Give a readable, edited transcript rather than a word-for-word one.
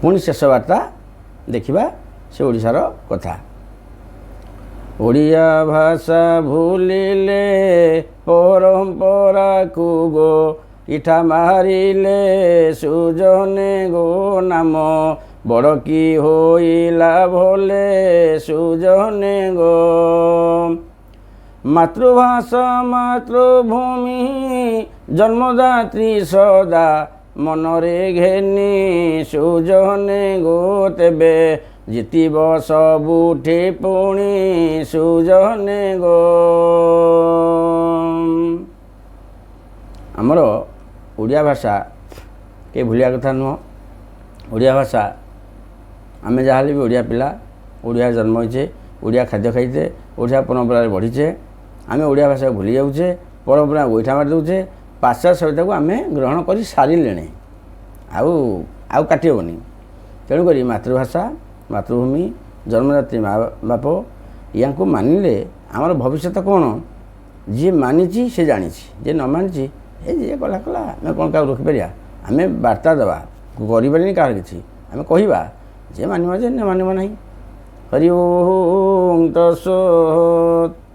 ପୁଣି ଶେଷ ବାର୍ତ୍ତା ଦେଖିବା ସେ ଓଡ଼ିଶାର କଥା। ଓଡ଼ିଆ ଭାଷା ଭୁଲିଲେ ପରମ୍ପରାକୁ ଗୋ ଇଠା ମାରିଲେ ସୁଜନେ ଗୋ ନାମ ବଡ଼କି ହୋଇଲା ଭଲେ ସୁଜନେ ଗୋ। ମାତୃଭାଷା ମାତୃଭୂମି ଜନ୍ମଦାତ୍ରୀ ସଦା ମନରେ ଘେନି ସୁଜନେ ଗୋ ତେବେ ଜିତିବ ସବୁଠି ପୁଣି ସୁଜନେ ଗୋ। ଆମର ଓଡ଼ିଆ ଭାଷା କେହି ଭୁଲିବା କଥା ନୁହଁ। ଓଡ଼ିଆ ଭାଷା ଆମେ ଯାହାହେଲେ ବି ଓଡ଼ିଆ ପିଲା, ଓଡ଼ିଆ ଜନ୍ମ ହୋଇଛେ, ଓଡ଼ିଆ ଖାଦ୍ୟ ଖାଇଛେ, ଓଡ଼ିଆ ପରମ୍ପରାରେ ବଢ଼ିଛେ। ଆମେ ଓଡ଼ିଆ ଭାଷାକୁ ଭୁଲି ଯାଉଛେ, ପରମ୍ପରା ଗୋଇଠା ମାରି ଦେଉଛେ। ପାଶ୍ଚାତ୍ୟ ସଭ୍ୟତାକୁ ଆମେ ଗ୍ରହଣ କରି ସାରିଲେଣି, ଆଉ କାଟି ହେବନି। ତେଣୁକରି ମାତୃଭାଷା ମାତୃଭୂମି ଜନ୍ମଦାତ୍ରୀ ମା ବାପ ୟାଙ୍କୁ ମାନିଲେ ଆମର ଭବିଷ୍ୟତ କ'ଣ? ଯିଏ ମାନିଛି ସେ ଜାଣିଛି, ଯିଏ ନ ମାନିଛି ଯିଏ କଲା ଆମେ କ'ଣ କାହାକୁ ରଖିପାରିବା? ଆମେ ବାର୍ତ୍ତା ଦେବା, କରିପାରିନି କାହାର କିଛି, ଆମେ କହିବା, ଯିଏ ମାନିବ ଯେ ମାନିବ ନାହିଁ। ହରି ଓମ୍ ତତ୍ସତ୍।